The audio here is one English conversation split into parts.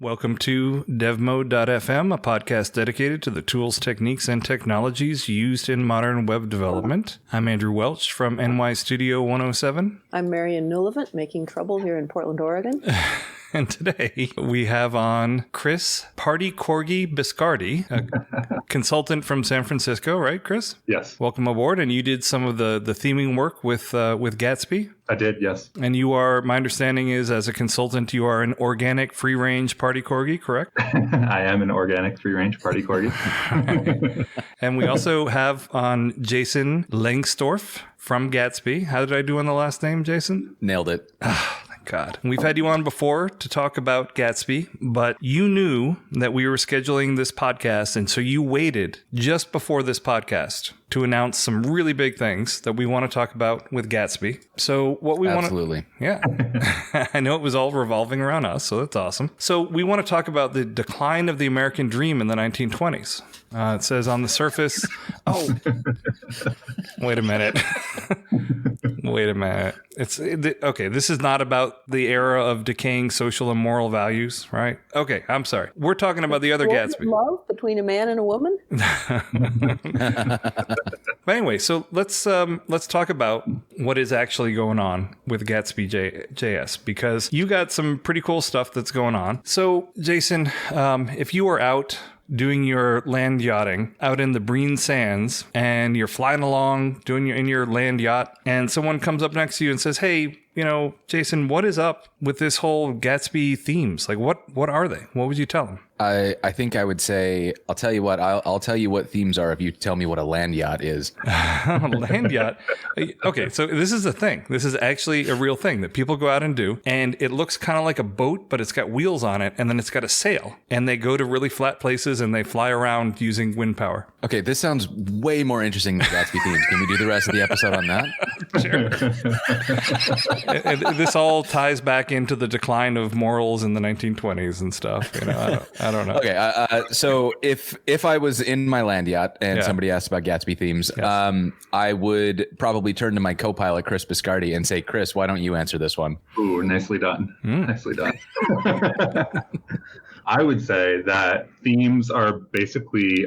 Welcome to devMode.fm, a podcast dedicated to the tools, techniques, and technologies used in modern web development. I'm Andrew Welch from NY Studio 107. I'm Marian Nulevant, making trouble here in Portland, Oregon. And today we have on Chris Party Corgi Biscardi, a consultant from San Francisco, right, Chris? Yes. Welcome aboard. And you did some of the theming work with Gatsby? I did, yes. And you are, my understanding is, as a consultant, you are an organic free-range party corgi, correct? I am an organic free-range party corgi. And we also have on Jason Lengstorf from Gatsby. How did I do on the last name, Jason? Nailed it. God. We've had you on before to talk about Gatsby, but you knew that we were scheduling this podcast, and so you waited just before this podcast to announce some really big things that we want to talk about with Gatsby. So what we want to... Absolutely. Yeah. I know it was all revolving around us, so that's awesome. So we want to talk about the decline of the American dream in the 1920s. It says on the surface... Oh, wait a minute. Wait a minute. Okay, this is not about the era of decaying social and moral values, right? Okay, I'm sorry. We're talking about the other Gatsby. Love between a man and a woman? But anyway, so let's talk about what is actually going on with Gatsby JS, because you got some pretty cool stuff that's going on. So, Jason, if you are out doing your land yachting out in the Breen Sands and you're flying along in your land yacht and someone comes up next to you and says, hey, Jason, what is up with this whole Gatsby themes? Like, what are they? What would you tell them? I think I would say, I'll tell you what, I'll tell you what themes are if you tell me what a land yacht is. Land yacht. Okay, so this is a thing. This is actually a real thing that people go out and do. And it looks kind of like a boat, but it's got wheels on it. And then it's got a sail. And they go to really flat places and they fly around using wind power. Okay, this sounds way more interesting than Gatsby themes. Can we do the rest of the episode on that? Sure. This all ties back into the decline of morals in the 1920s and stuff. I don't know. Okay, so if I was in my land yacht and somebody asked about Gatsby themes, yes, I would probably turn to my co-pilot, Chris Biscardi, and say, Chris, why don't you answer this one? Ooh, nicely done. Nicely done. I would say that themes are basically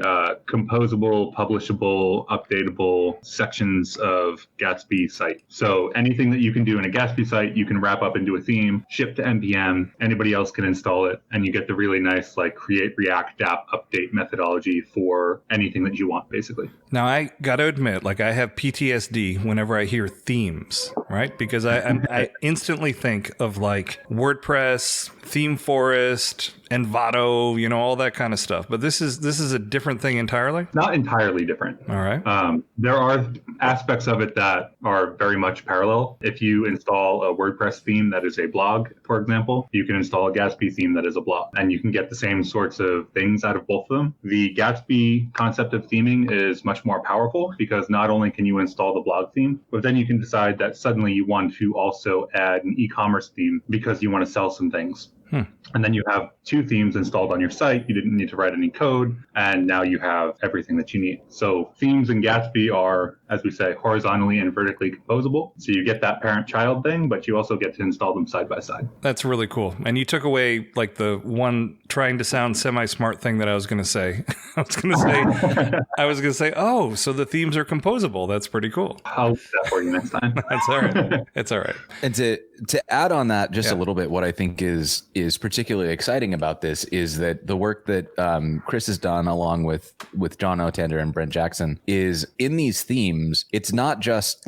composable, publishable, updatable sections of Gatsby site. So anything that you can do in a Gatsby site, you can wrap up into a theme, ship to NPM, anybody else can install it, and you get the really nice create, react, dap, update methodology for anything that you want, basically. Now, I got to admit, I have PTSD whenever I hear themes, right? Because I instantly think of WordPress, ThemeForest, Envato, all that kind of stuff. But this is a different thing entirely? Not entirely different. All right. There are aspects of it that are very much parallel. If you install a WordPress theme that is a blog, for example, you can install a Gatsby theme that is a blog, and you can get the same sorts of things out of both of them. The Gatsby concept of theming is much more powerful because not only can you install the blog theme, but then you can decide that suddenly you want to also add an e-commerce theme because you want to sell some things. And then you have two themes installed on your site. You didn't need to write any code, and now you have everything that you need. So themes in Gatsby are, as we say, horizontally and vertically composable. So you get that parent-child thing, but you also get to install them side by side. That's really cool. And you took away the one trying to sound semi-smart thing that I was going to say. I was going to say, oh, so the themes are composable. That's pretty cool. I'll do that for you next time. That's all right. It's all right. And to add on that just a little bit, what I think is particularly exciting about this is that the work that Chris has done along with John Otender and Brent Jackson is in these themes. It's not just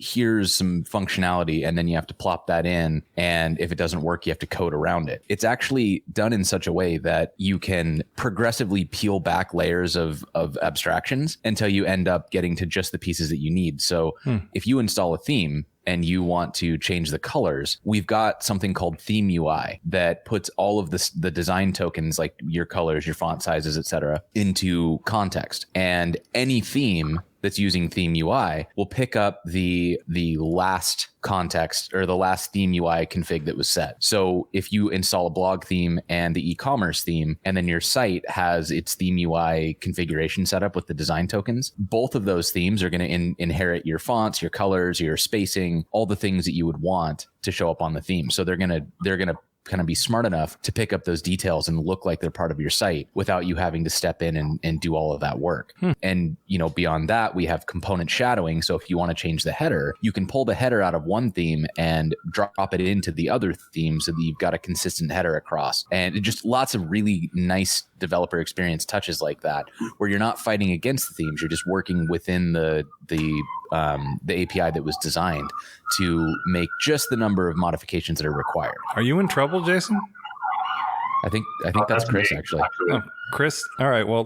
here's some functionality and then you have to plop that in, and if it doesn't work, you have to code around it. It's actually done in such a way that you can progressively peel back layers of abstractions until you end up getting to just the pieces that you need. So if you install a theme and you want to change the colors, we've got something called Theme UI that puts all of the design tokens, like your colors, your font sizes, etc., into context. And any theme that's using Theme UI will pick up the last context or the last Theme UI config that was set. So if you install a blog theme and the e-commerce theme, and then your site has its Theme UI configuration set up with the design tokens, both of those themes are going to inherit your fonts, your colors, your spacing, all the things that you would want to show up on the theme. So they're going to kind of be smart enough to pick up those details and look like they're part of your site without you having to step in and do all of that work. And, beyond that, we have component shadowing. So if you want to change the header, you can pull the header out of one theme and drop it into the other theme so that you've got a consistent header across. And just lots of really nice developer experience touches like that, where you're not fighting against the themes. You're just working within the API that was designed to make just the number of modifications that are required. Are you in trouble, Jason? I think that's Chris, actually. Oh, Chris? All right. Well,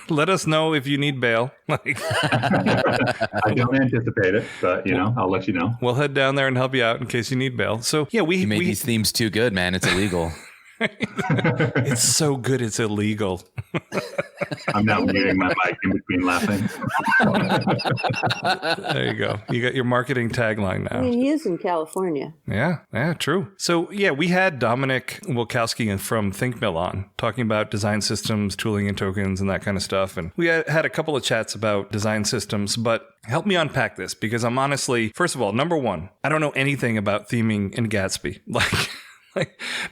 let us know if you need bail. I don't anticipate it, but I'll let you know. We'll head down there and help you out in case you need bail. So yeah, we made these themes too good, man. It's illegal. It's so good, it's illegal. I'm now muting my mic in between laughing. There you go. You got your marketing tagline now. I mean, he is in California. Yeah, true. So yeah, we had Dominic Wilkowski from ThinkMill on talking about design systems, tooling and tokens and that kind of stuff. And we had a couple of chats about design systems, but help me unpack this, because I'm honestly, first of all, number one, I don't know anything about theming in Gatsby.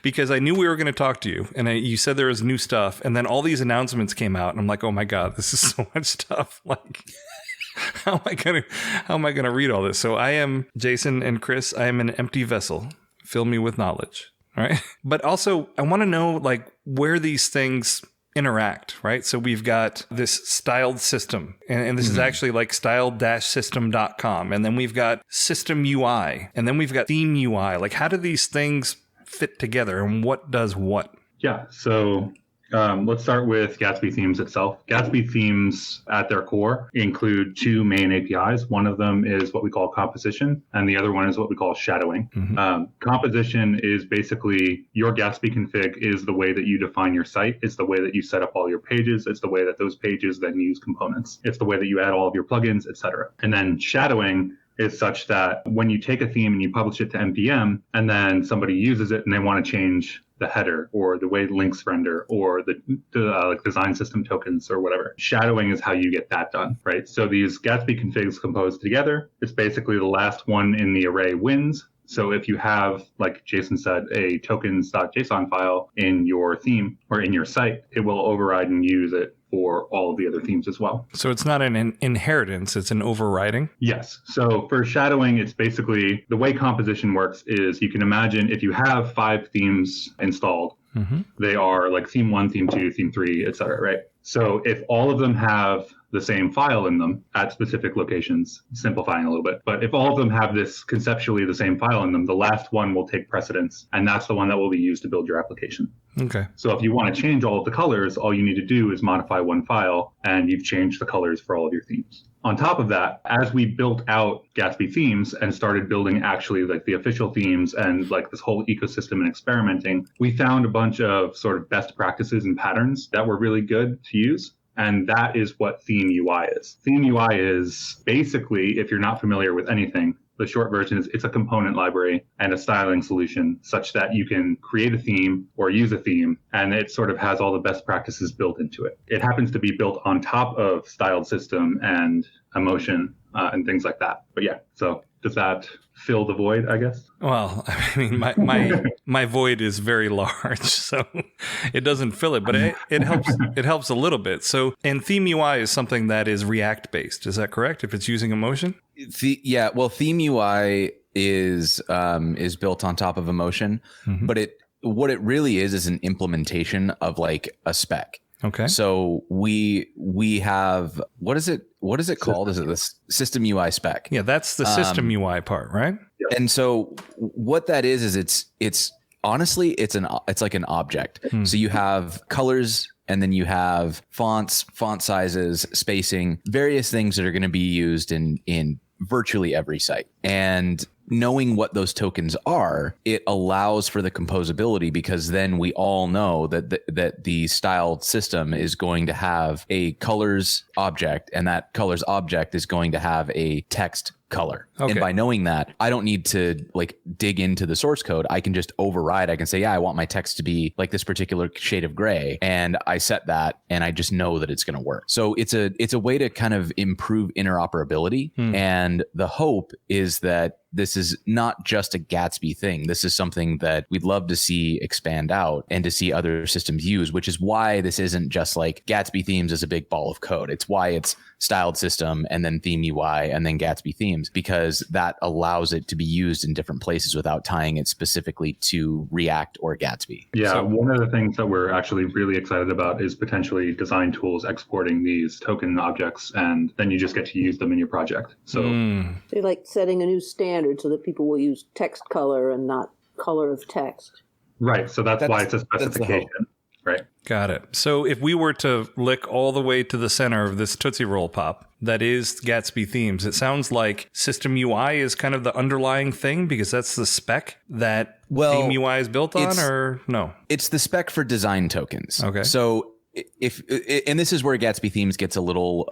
Because I knew we were going to talk to you, and you said there was new stuff, and then all these announcements came out, and I'm like, oh my god, this is so much stuff. How am I gonna read all this? So I am Jason and Chris. I am an empty vessel. Fill me with knowledge, right? But also, I want to know where these things interact, right? So we've got this styled system, and this is actually styled-system.com, and then we've got system UI, and then we've got theme UI. How do these things fit together, and what does what? Yeah, so let's start with Gatsby Themes itself. Gatsby Themes at their core include two main APIs. One of them is what we call composition, and the other one is what we call shadowing. Composition is basically your Gatsby config is the way that you define your site. It's the way that you set up all your pages. It's the way that those pages then use components. It's the way that you add all of your plugins, etc. And then shadowing is such that when you take a theme and you publish it to NPM, and then somebody uses it and they want to change the header or the way links render or the design system tokens or whatever, shadowing is how you get that done, right? So these Gatsby configs composed together, it's basically the last one in the array wins. So if you have, like Jason said, a tokens.json file in your theme or in your site, it will override and use it for all of the other themes as well. So it's not an inheritance, it's an overriding? Yes. So for shadowing, it's basically the way composition works is you can imagine if you have 5 themes installed, they are theme 1, theme 2, theme 3, etc., right? So if all of them have the same file in them at specific locations, simplifying a little bit, but if all of them have this conceptually the same file in them, the last one will take precedence, and that's the one that will be used to build your application. Okay. So if you want to change all of the colors, all you need to do is modify one file, and you've changed the colors for all of your themes. On top of that, as we built out Gatsby Themes and started building actually the official themes and this whole ecosystem and experimenting, we found a bunch of sort of best practices and patterns that were really good to use. And that is what Theme UI is. Theme UI is basically, if you're not familiar with anything, the short version is it's a component library and a styling solution such that you can create a theme or use a theme, and it sort of has all the best practices built into it. It happens to be built on top of styled system and emotion and things like that. But yeah, so does that fill the void, I guess? Well, I mean, my void is very large, so it doesn't fill it, but it helps. It helps a little bit. So, and Theme UI is something that is React based. Is that correct? If it's using emotion? Well, Theme UI is built on top of emotion, but what it really is an implementation of a spec. Okay. So we have what is it called? Is it the system UI spec? Yeah, that's the system UI part, right? And so what that is it's honestly it's like an object. So you have colors, and then you have fonts, font sizes, spacing, various things that are going to be used in virtually every site. And knowing what those tokens are, it allows for the composability, because then we all know that the styled system is going to have a colors object, and that colors object is going to have a text color. Okay. And by knowing that, I don't need to dig into the source code. I can just override. I can say, yeah, I want my text to be this particular shade of gray. And I set that, and I just know that it's going to work. So it's a way to kind of improve interoperability. And the hope is that this is not just a Gatsby thing. This is something that we'd love to see expand out and to see other systems use, which is why this isn't just like Gatsby Themes is a big ball of code. It's why it's styled system and then theme UI and then Gatsby Themes, because that allows it to be used in different places without tying it specifically to React or Gatsby. Yeah, So, one of the things that we're actually really excited about is potentially design tools exporting these token objects, and then you just get to use them in your project. So They're like setting a new standard so that people will use text color and not color of text. right, so that's why it's a that's the hope. specification, right? Got it. So if we were to lick all the way to the center of this Tootsie Roll Pop, that is Gatsby Themes, it sounds like System UI is kind of the underlying thing because that's the spec that Theme UI is built on, or no? It's the spec for design tokens. Okay. So and this is where Gatsby Themes gets a little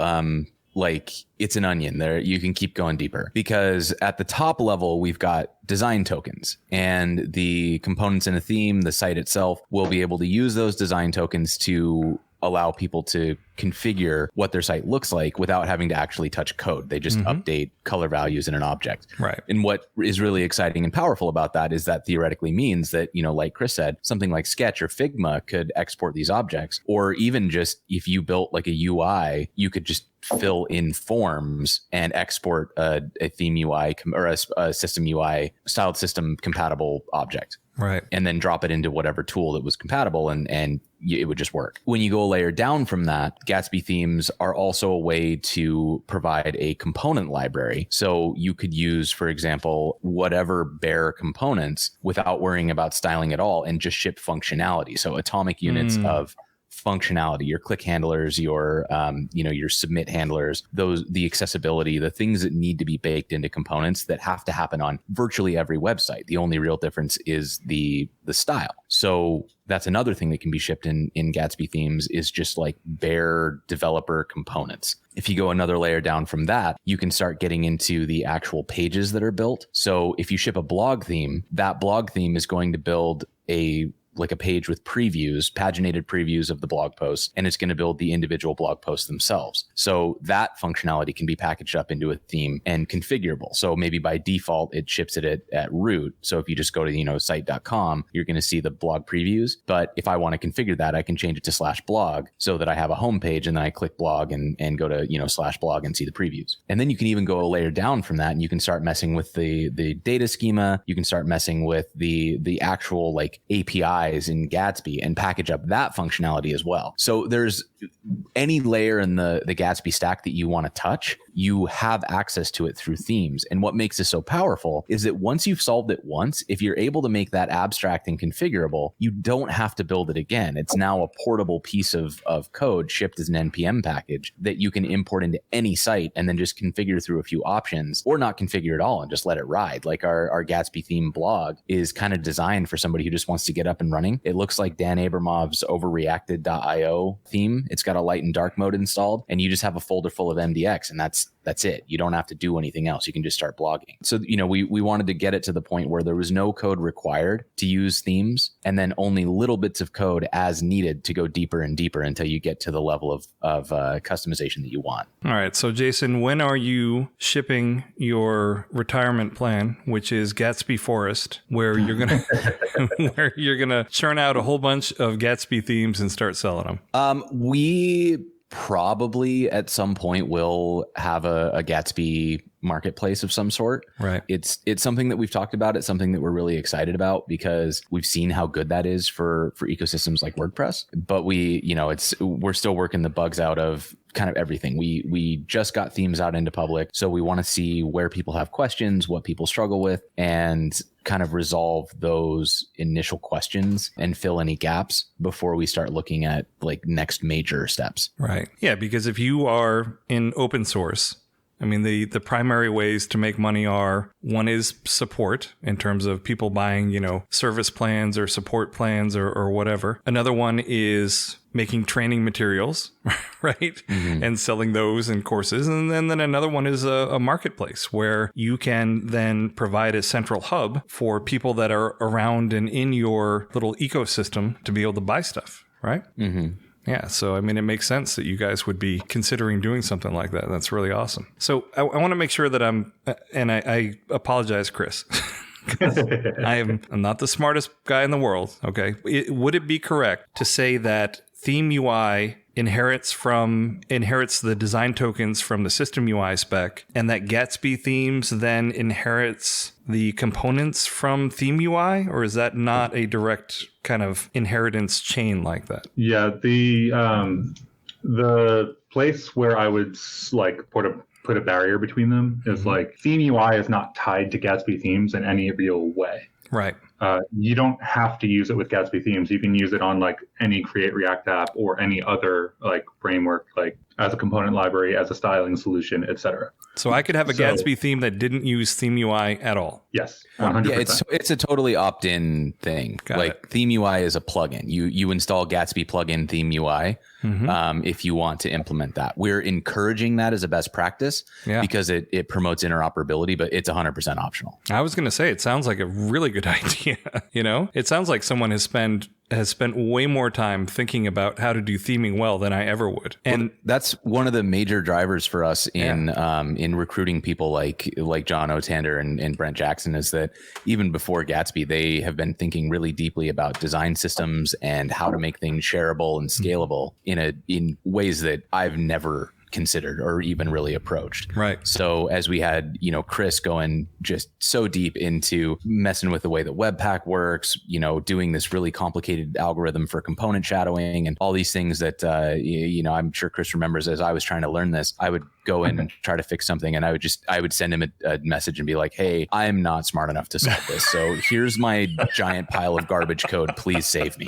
like it's an onion there. You can keep going deeper because at the top level, we've got design tokens, and the components in a theme, the site itself will be able to use those design tokens to allow people to configure what their site looks like without having to actually touch code. They just update color values in an object. Right. And what is really exciting and powerful about that is that theoretically means that, you know, like Chris said, something like Sketch or Figma could export these objects, or even just if you built like a UI, you could just fill in forms and export a theme UI or a system UI styled system compatible object. Right. And then drop it into whatever tool that was compatible and it would just work. When you go a layer down from that, Gatsby Themes are also a way to provide a component library. So you could use, for example, whatever bare components without worrying about styling at all and just ship functionality. So atomic units of functionality, your click handlers, your your submit handlers, the accessibility, the things that need to be baked into components that have to happen on virtually every website. The only real difference is the style. So that's another thing that can be shipped in Gatsby Themes is just like bare developer components. If you go another layer down from that, you can start getting into the actual pages that are built. So if you ship a blog theme, that blog theme is going to build a page with previews, paginated previews of the blog posts, and it's going to build the individual blog posts themselves. So that functionality can be packaged up into a theme and configurable. So maybe by default, it ships it at root. So if you just go to, site.com, you're going to see the blog previews. But if I want to configure that, I can change it to /blog so that I have a homepage and then I click blog and go to, /blog and see the previews. And then you can even go a layer down from that and you can start messing with the data schema. You can start messing with the actual like API in Gatsby and package up that functionality as well. So there's any layer in the Gatsby stack that you want to touch, you have access to it through themes. And what makes this so powerful is that once you've solved it once, if you're able to make that abstract and configurable, you don't have to build it again. It's now a portable piece of code shipped as an NPM package that you can import into any site and then just configure through a few options, or not configure at all and just let it ride. Like our Gatsby theme blog is kind of designed for somebody who just wants to get up and running. It looks like Dan Abramov's overreacted.io theme. It's got a light and dark mode installed, and you just have a folder full of MDX, and that's it. You don't have to do anything else. You can just start blogging. So, we wanted to get it to the point where there was no code required to use themes, and then only little bits of code as needed to go deeper and deeper until you get to the level of customization that you want. All right. So, Jason, when are you shipping your retirement plan, which is Gatsby Forest, where you're gonna churn out a whole bunch of Gatsby themes and start selling them? We probably at some point will have a Gatsby marketplace of some sort. Right. It's something that we've talked about. It's something that we're really excited about because we've seen how good that is for ecosystems like WordPress. But we're still working the bugs out of kind of everything. We just got themes out into public. So we want to see where people have questions, what people struggle with, and kind of resolve those initial questions and fill any gaps before we start looking at like next major steps. Right. Yeah, because if you are in open source, I mean, the primary ways to make money are, one is support in terms of people buying, service plans or support plans or whatever. Another one is making training materials, right? Mm-hmm. And selling those in courses. And then another one is a marketplace where you can then provide a central hub for people that are around and in your little ecosystem to be able to buy stuff, right? Mm-hmm. Yeah. So, I mean, it makes sense that you guys would be considering doing something like that. That's really awesome. So I want to make sure that and I apologize, Chris. I'm not the smartest guy in the world. Okay. Would it be correct to say that Theme UI inherits the design tokens from the system UI spec, and that Gatsby Themes then inherits the components from Theme UI? Or is that not a direct kind of inheritance chain like that? Yeah, the place where I would like put a barrier between them is like Theme UI is not tied to Gatsby Themes in any real way. Right. You don't have to use it with Gatsby Themes. You can use it on like any Create React app or any other like framework, like as a component library, as a styling solution, etc. So I could have a Gatsby theme that didn't use Theme UI at all. Yes, 100%. Yeah, it's a totally opt-in thing. Theme UI is a plugin. You install Gatsby plugin Theme UI if you want to implement that. We're encouraging that as a best practice because it promotes interoperability, but it's 100% optional. I was going to say, it sounds like a really good idea. You know, it sounds like someone has spent way more time thinking about how to do theming well than I ever would. And that's one of the major drivers for us in recruiting people like John Otander and Brent Jackson, is that even before Gatsby, they have been thinking really deeply about design systems and how to make things shareable and scalable in ways that I've never considered or even really approached. Right. So as we had, Chris going just so deep into messing with the way that Webpack works, doing this really complicated algorithm for component shadowing and all these things that, I'm sure Chris remembers as I was trying to learn this, I would go in and try to fix something. And I would send him a message and be like, hey, I'm not smart enough to solve this. So here's my giant pile of garbage code. Please save me.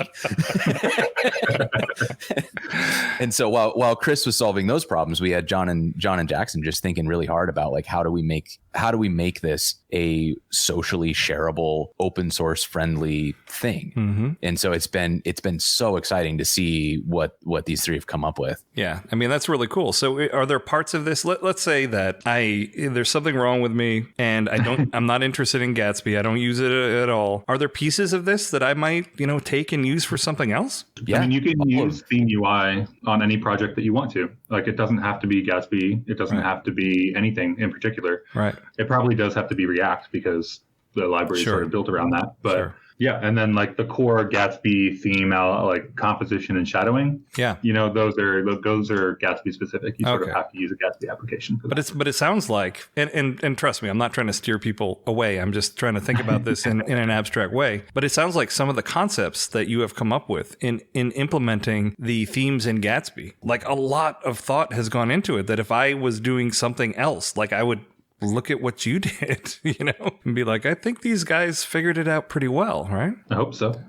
And so while Chris was solving those problems, we had John and Jackson just thinking really hard about like, how do we make this a socially shareable, open source friendly thing? And so it's been so exciting to see what these three have come up with. Yeah. I mean, that's really cool. So are there parts of this? Let's say that there's something wrong with me and I'm not interested in Gatsby. I don't use it at all. Are there pieces of this that I might, take and use for something else? Yeah. I mean, you can use Theme UI on any project that you want to. Like, it doesn't have to be Gatsby. It doesn't have to be anything in particular. Right. It probably does have to be React because the library is sort of built around that. But yeah, and then like the core Gatsby theme, like composition and shadowing. Yeah. Those are Gatsby specific. You sort of have to use a Gatsby application for that. But it sounds like, and trust me, I'm not trying to steer people away. I'm just trying to think about this in an abstract way. But it sounds like some of the concepts that you have come up with in implementing the themes in Gatsby, like a lot of thought has gone into it, that if I was doing something else, like I would look at what you did, and be like, I think these guys figured it out pretty well, right? I hope so.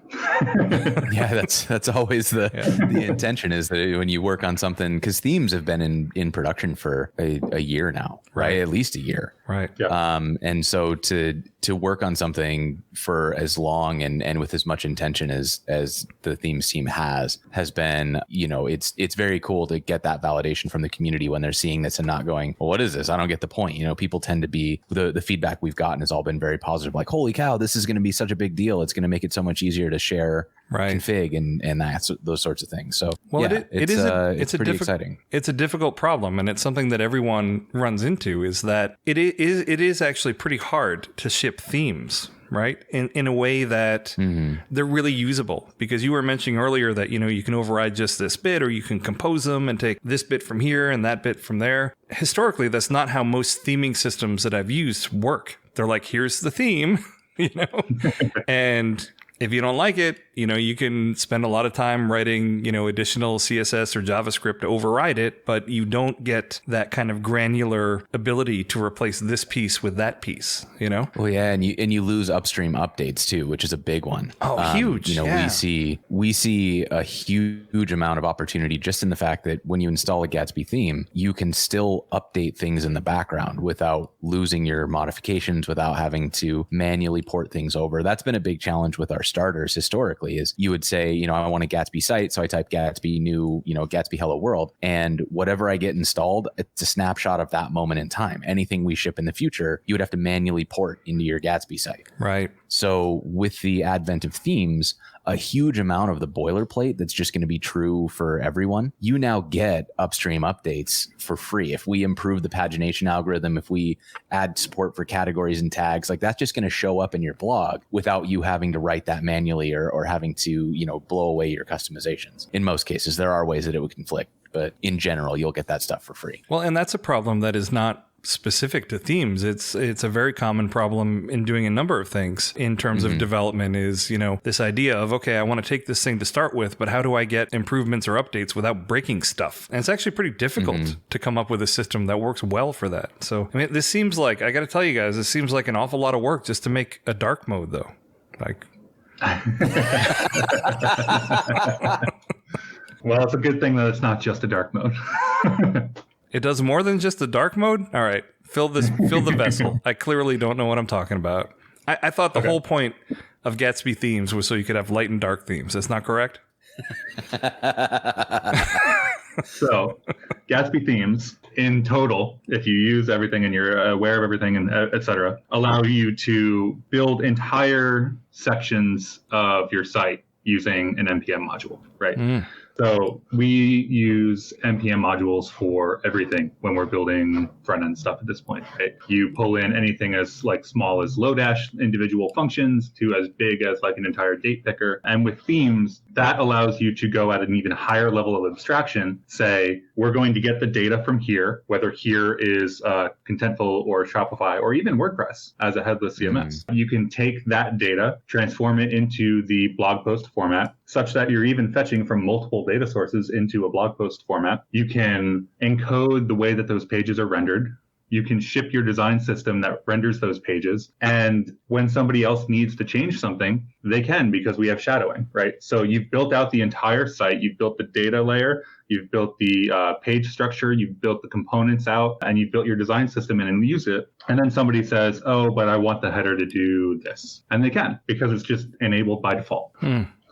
Yeah, that's always the intention, is that when you work on something, because themes have been in production for a year now, right? At least a year. Right. Yeah. And so to work on something for as long and with as much intention as the themes team has been, it's very cool to get that validation from the community when they're seeing this and not going, well, what is this? I don't get the point. People tend to be, the feedback we've gotten has all been very positive. Like, holy cow, this is going to be such a big deal. It's going to make it so much easier to share config and those sorts of things. So it's pretty exciting. It's a difficult problem, and it's something that everyone runs into, is that it is actually pretty hard to ship themes, right? In a way that they're really usable, because you were mentioning earlier that, you can override just this bit, or you can compose them and take this bit from here and that bit from there. Historically, that's not how most theming systems that I've used work. They're like, here's the theme, and if you don't like it, you can spend a lot of time writing, additional CSS or JavaScript to override it, but you don't get that kind of granular ability to replace this piece with that piece, Well, yeah, and you lose upstream updates too, which is a big one. Oh, huge. We see a huge amount of opportunity just in the fact that when you install a Gatsby theme, you can still update things in the background without losing your modifications, without having to manually port things over. That's been a big challenge with our starters historically, is you would say, I want a Gatsby site. So I type Gatsby new, Gatsby Hello World, and whatever I get installed, it's a snapshot of that moment in time. Anything we ship in the future, you would have to manually port into your Gatsby site. Right. So with the advent of themes, a huge amount of the boilerplate that's just going to be true for everyone, you now get upstream updates for free. If we improve the pagination algorithm, if we add support for categories and tags, like that's just going to show up in your blog without you having to write that manually or having to, blow away your customizations. In most cases, there are ways that it would conflict, but in general, you'll get that stuff for free. Well, and that's a problem that is not specific to themes. It's a very common problem in doing a number of things in terms of development is, this idea of, okay, I want to take this thing to start with, but how do I get improvements or updates without breaking stuff? And it's actually pretty difficult to come up with a system that works well for that. So, this seems like, I got to tell you guys, this seems like an awful lot of work just to make a dark mode though. Like, well, it's a good thing that it's not just a dark mode. It does more than just the dark mode? All right, fill the vessel. I clearly don't know what I'm talking about. I thought the whole point of Gatsby Themes was so you could have light and dark themes. That's not correct? So, Gatsby Themes, in total, if you use everything and you're aware of everything, and et cetera, allow you to build entire sections of your site using an NPM module, right? So we use NPM modules for everything when we're building front-end stuff at this point, right? You pull in anything as small as Lodash individual functions to as big as an entire date picker. And with themes, that allows you to go at an even higher level of abstraction. Say, we're going to get the data from here, whether here is Contentful or Shopify or even WordPress as a headless CMS. You can take that data, transform it into the blog post format, such that you're even fetching from multiple data sources into a blog post format. You can encode the way that those pages are rendered. You can ship your design system that renders those pages. And when somebody else needs to change something, they can, because we have shadowing, right? So you've built out the entire site. You've built the data layer. You've built the page structure. You've built the components out, and you've built your design system in and use it. And then somebody says, oh, but I want the header to do this. And they can, because it's just enabled by default.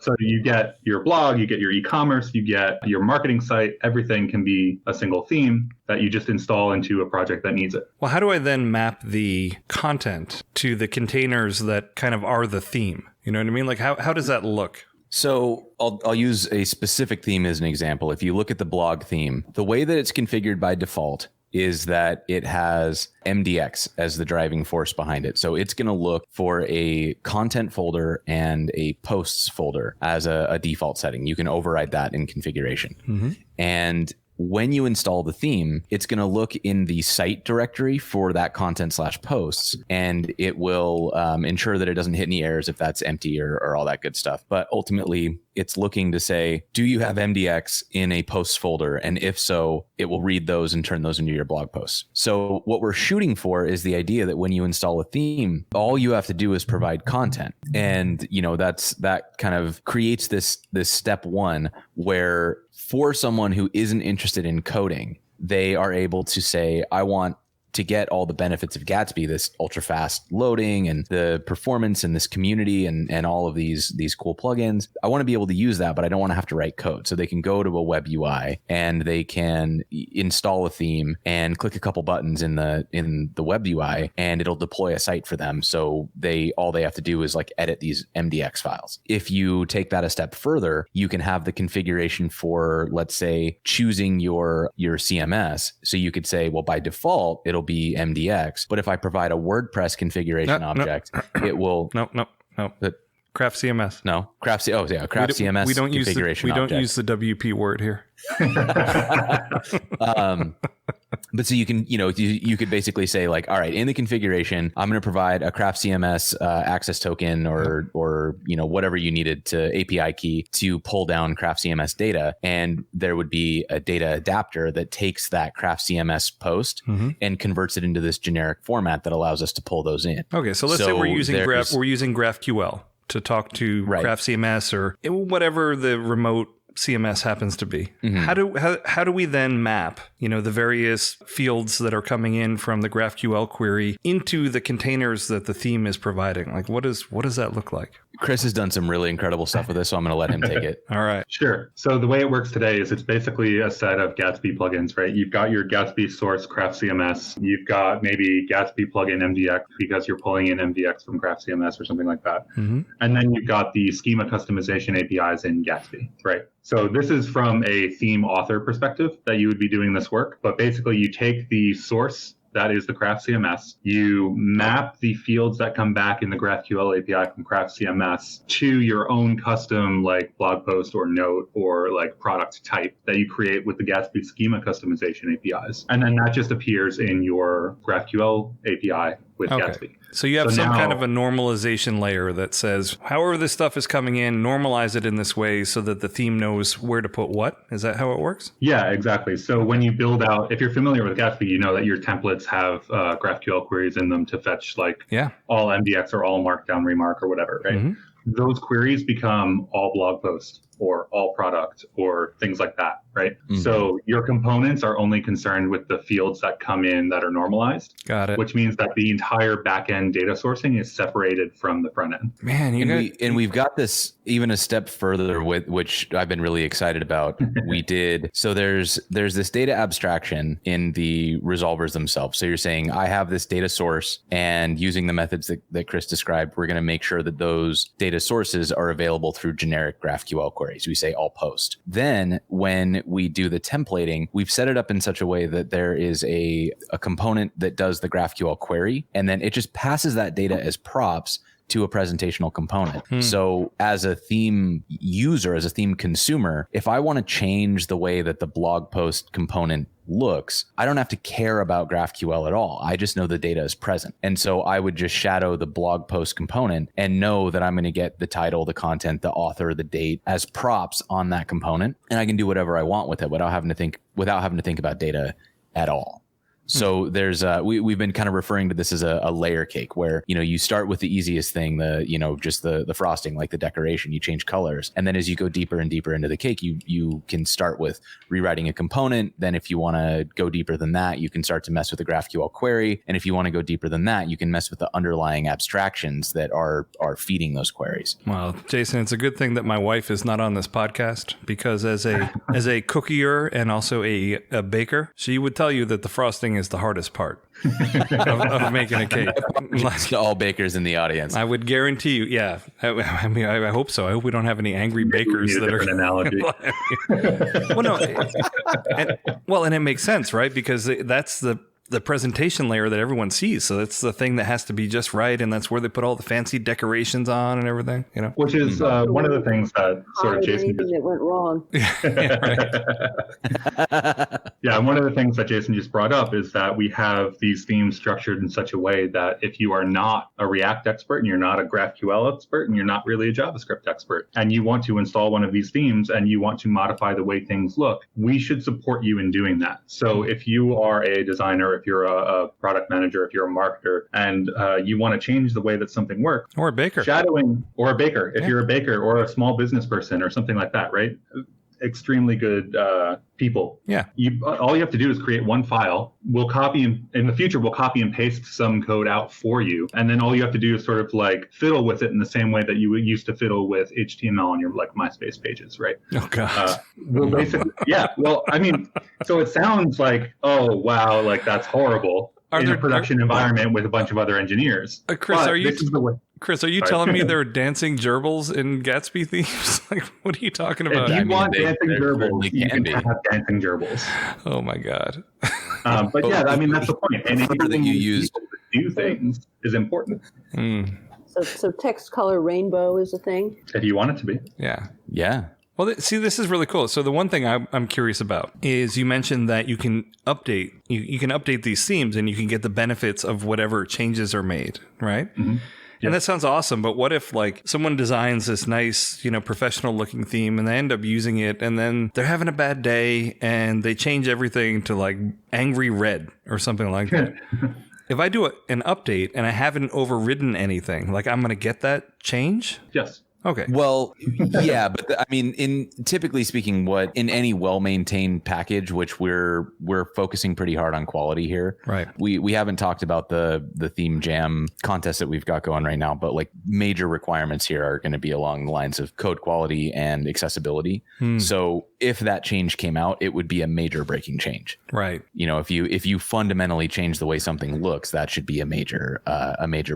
So you get your blog, you get your e-commerce, you get your marketing site. Everything can be a single theme that you just install into a project that needs it. Well, how do I then map the content to the containers that kind of are the theme? You know what I mean? Like, how does that look? So I'll use a specific theme as an example. If you look at the blog theme, the way that it's configured by default is that it has MDX as the driving force behind it. So it's going to look for a content folder and a posts folder as a default setting. You can override that in configuration. And when you install the theme, it's going to look in the site directory for that content/posts, and it will ensure that it doesn't hit any errors if that's empty or all that good stuff. But ultimately, it's looking to say, do you have MDX in a posts folder? And if so, it will read those and turn those into your blog posts. So what we're shooting for is the idea that when you install a theme, all you have to do is provide content. And, that kind of creates this step one where for someone who isn't interested in coding, they are able to say, I want to get all the benefits of Gatsby, this ultra fast loading and the performance and this community and all of these cool plugins. I want to be able to use that, but I don't want to have to write code. So they can go to a web UI and they can install a theme and click a couple buttons in the web UI and it'll deploy a site for them. So all they have to do is edit these MDX files. If you take that a step further, you can have the configuration for, let's say, choosing your CMS. So you could say, well, by default, it'll be MDX, but if I provide a WordPress configuration object, it will Craft CMS. No, Craft CMS. We don't configuration use the WP word here. But so you can, you could basically say all right, in the configuration, I'm going to provide a Craft CMS access token or whatever you needed to API key to pull down Craft CMS data. And there would be a data adapter that takes that Craft CMS post and converts it into this generic format that allows us to pull those in. Okay. So let's say we're using GraphQL to talk to Craft CMS or whatever the remote CMS happens to be. How do we then map, the various fields that are coming in from the GraphQL query into the containers that the theme is providing? What does that look like? Chris has done some really incredible stuff with this, so I'm going to let him take it. All right. Sure. So the way it works today is it's basically a set of Gatsby plugins, right? You've got your Gatsby source Craft CMS. You've got maybe Gatsby plugin MDX because you're pulling in MDX from Craft CMS or something like that. And then you've got the schema customization APIs in Gatsby, right? So this is from a theme author perspective that you would be doing this work. But basically you take the source, that is the Craft CMS. You map the fields that come back in the GraphQL API from Craft CMS to your own custom like blog post or note or like product type that you create with the Gatsby schema customization APIs. And then that just appears in your GraphQL API with Gatsby. So you have some kind of a normalization layer that says, however this stuff is coming in, normalize it in this way so that the theme knows where to put what? Is that how it works? Yeah, exactly. So when you build out, if you're familiar with Gatsby, you know that your templates have GraphQL queries in them to fetch like all MDX or all Markdown remark or whatever, right? Those queries become all blog post or all product or things like that, right? So your components are only concerned with the fields that come in that are normalized. Got it. Which means that the entire backend data sourcing is separated from the front end. Man, we've got this even a step further, with which I've been really excited about. So there's this data abstraction in the resolvers themselves. So you're saying I have this data source, and using the methods that Chris described, we're going to make sure that those data sources are available through generic GraphQL queries. We say all post. Then when we do the templating, we've set it up in such a way that there is a component that does the GraphQL query, and then it just passes that data as props to a presentational component. So as a theme user, as a theme consumer, if I want to change the way that the blog post component looks, I don't have to care about GraphQL at all. I just know the data is present. And so I would just shadow the blog post component and know that I'm going to get the title, the content, the author, the date as props on that component. And I can do whatever I want with it without having to think about data at all. So there's we've been kind of referring to this as a layer cake, where you start with the easiest thing, just the frosting, like the decoration. You change colors, and then as you go deeper and deeper into the cake, you can start with rewriting a component. Then if you want to go deeper than that, you can start to mess with the GraphQL query, and if you want to go deeper than that, you can mess with the underlying abstractions that are feeding those queries. Well, Jason, it's a good thing that my wife is not on this podcast, because as a cookier and also a baker, she would tell you that the frosting is the hardest part of making a cake. Like, all bakers in the audience, I would guarantee you. Yeah, I mean, I hope so. I hope we don't have any angry bakers that are. Analogy. And it makes sense, right? Because that's the presentation layer that everyone sees. So that's the thing that has to be just right, and that's where they put all the fancy decorations on and everything. Which is one of the things that sort of Jason anything that went wrong. Yeah, one of the things that Jason just brought up is that we have these themes structured in such a way that if you are not a React expert and you're not a GraphQL expert and you're not really a JavaScript expert, and you want to install one of these themes and you want to modify the way things look, we should support you in doing that. So if you are a designer, if you're a product manager, if you're a marketer, and you want to change the way that something works, or a baker, shadowing, or a baker, if you're a baker or a small business person or something like that, right? Extremely good people. Yeah. All you have to do is create one file. We'll copy in the future. We'll copy and paste some code out for you, and then all you have to do is sort of like fiddle with it in the same way that you used to fiddle with HTML on your like MySpace pages, right? Oh God. Well, basically, yeah. Well, I mean, so it sounds like, oh wow, like that's horrible in a production environment with a bunch of other engineers. Chris, but Chris, are you telling me there are dancing gerbils in Gatsby themes? Like, what are you talking about? If you want dancing gerbils, you can have dancing gerbils. Oh my God. But yeah, I mean, that's the point. And that you use to do things is important. So text color rainbow is a thing? If you want it to be. Yeah. Yeah. Well, see, this is really cool. So the one thing I'm curious about is you mentioned that you can update you can update these themes and you can get the benefits of whatever changes are made, right? Mm-hmm. And that sounds awesome. But what if like someone designs this nice, professional looking theme and they end up using it and then they're having a bad day and they change everything to like angry red or something like that? If I do an update and I haven't overridden anything, like I'm going to get that change? Yes. Okay. Well, yeah, but I mean, in typically speaking, what in any well-maintained package, which we're focusing pretty hard on quality here. Right. We haven't talked about the theme jam contest that we've got going right now, but like major requirements here are going to be along the lines of code quality and accessibility. So if that change came out, it would be a major breaking change. Right. You know, if you fundamentally change the way something looks, that should be a major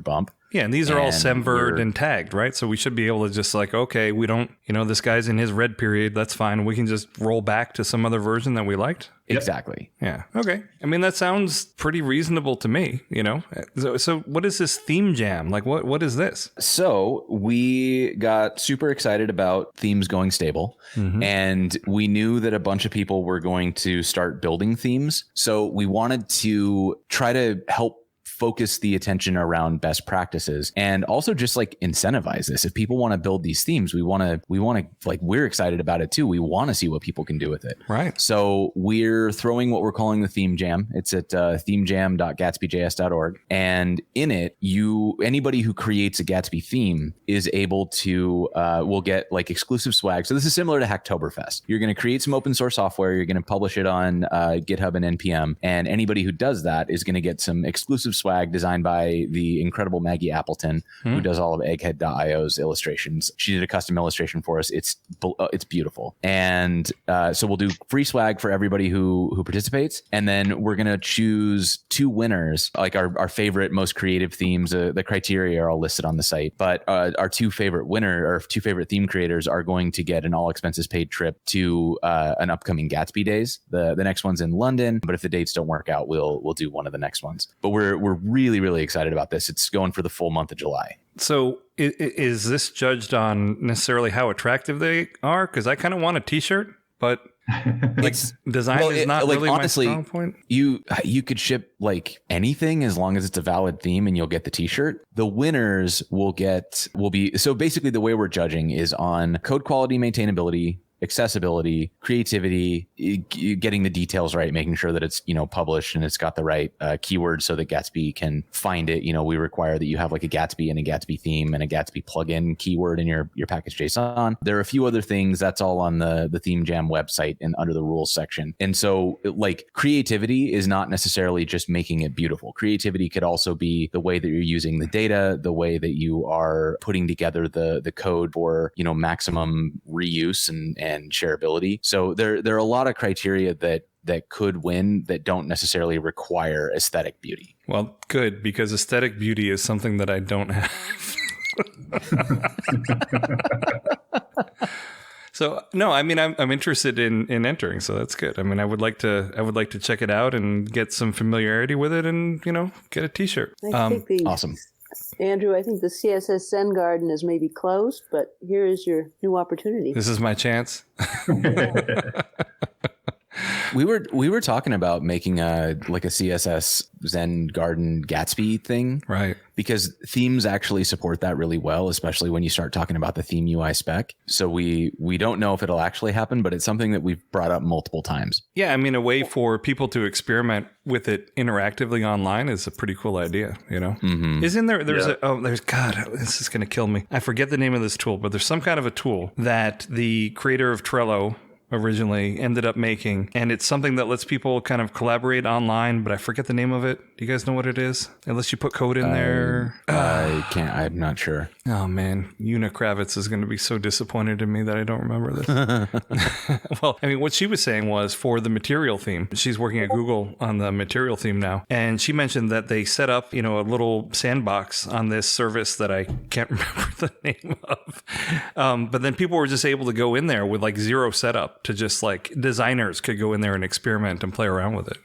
bump. Yeah, and these are all semvered and tagged, right? So we should be able to just like, okay, we don't, this guy's in his red period. That's fine. We can just roll back to some other version that we liked. Exactly. Yeah. Okay. I mean, that sounds pretty reasonable to me, So what is this theme jam? Like, what is this? So we got super excited about themes going stable, and we knew that a bunch of people were going to start building themes. So we wanted to try to help focus the attention around best practices and also just like incentivize this. If people want to build these themes, we want to like, we're excited about it too. We want to see what people can do with it. Right. So we're throwing what we're calling the theme jam. It's at themejam.gatsbyjs.org. And in it, anybody who creates a Gatsby theme is able to, will get like exclusive swag. So this is similar to Hacktoberfest. You're going to create some open source software. You're going to publish it on GitHub and NPM. And anybody who does that is going to get some exclusive swag designed by the incredible Maggie Appleton, who does all of Egghead.io's illustrations. She did a custom illustration for us. It's beautiful. And so we'll do free swag for everybody who participates. And then we're going to choose 2 winners, like our favorite, most creative themes. The criteria are all listed on the site. But our 2 favorite theme creators are going to get an all expenses paid trip to an upcoming Gatsby Days. The next one's in London, but if the dates don't work out, we'll do one of the next ones. But we're really, really excited about this. It's going for the full month of July. So is this judged on necessarily how attractive they are? Because I kind of want a t-shirt, but design is not really honestly, my strong point. You could ship like anything as long as it's a valid theme and you'll get the t-shirt. The winners will be, so basically the way we're judging is on code quality, maintainability, accessibility, creativity, getting the details right, making sure that it's, published and it's got the right keywords so that Gatsby can find it. We require that you have like a Gatsby and a Gatsby theme and a Gatsby plugin keyword in your package JSON. There are a few other things that's all on the Theme Jam website and under the rules section. And so like creativity is not necessarily just making it beautiful. Creativity could also be the way that you're using the data, the way that you are putting together the code for, maximum reuse and shareability. So there are a lot of criteria that could win that don't necessarily require aesthetic beauty. Well, good, because aesthetic beauty is something that I don't have. So no, I mean I'm interested in entering, so that's good. I mean I would like to check it out and get some familiarity with it, and get a t-shirt. Awesome. Andrew, I think the CSS Zen Garden is maybe closed, but here is your new opportunity. This is my chance. We were talking about making a CSS Zen Garden Gatsby thing, right? Because themes actually support that really well, especially when you start talking about the theme UI spec. So we don't know if it'll actually happen, but it's something that we've brought up multiple times. Yeah, I mean, a way for people to experiment with it interactively online is a pretty cool idea. Isn't there? There's God, this is gonna kill me. I forget the name of this tool, but there's some kind of a tool that the creator of Trello originally ended up making, and it's something that lets people kind of collaborate online, but I forget the name of it. Do you guys know what it is? Unless you put code in there. I'm not sure. Oh man, Una Kravitz is going to be so disappointed in me that I don't remember this. Well, I mean, what she was saying was for the material theme, she's working at Google on the material theme now, and she mentioned that they set up, a little sandbox on this service that I can't remember the name of. But then people were just able to go in there with like zero setup to just like designers could go in there and experiment and play around with it,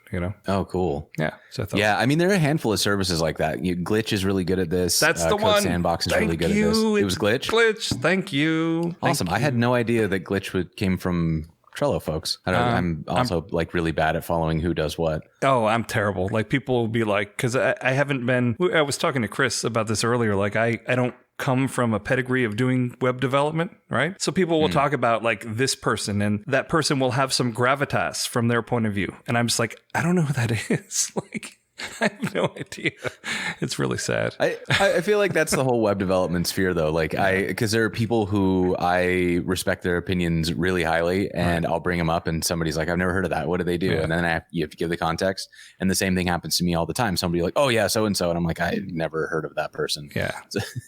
Oh, cool. Yeah. So I mean, there are a handful of services like that. Glitch is really good at this. That's the one. Sandbox is really good at this. It was Glitch? Glitch. Thank you. Awesome. I had no idea that Glitch came from Trello folks. I'm also like really bad at following who does what. Oh, I'm terrible. Like people will be like, because I haven't been, I was talking to Chris about this earlier. Like I don't come from a pedigree of doing web development, right? So people will talk about like this person, and that person will have some gravitas from their point of view. And I'm just like, I don't know who that is. Like, I have no idea. It's really sad. I feel like that's the whole web development sphere, though. Like because there are people who I respect their opinions really highly, and I'll bring them up, and somebody's like, "I've never heard of that. What do they do?" And then you have to give the context. And the same thing happens to me all the time. Somebody like, "Oh yeah, so and so," and I'm like, "I never heard of that person." Yeah.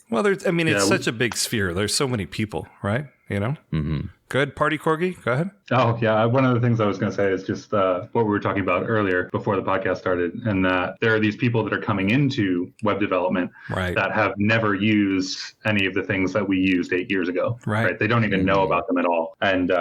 Well, it's such a big sphere. There's so many people, right? You know. Mm-hmm. Good. Party Corgi, go ahead. Oh, yeah. One of the things I was going to say is just what we were talking about earlier before the podcast started, and that there are these people that are coming into web development that have never used any of the things that we used 8 years ago. Right. They don't even know about them at all. And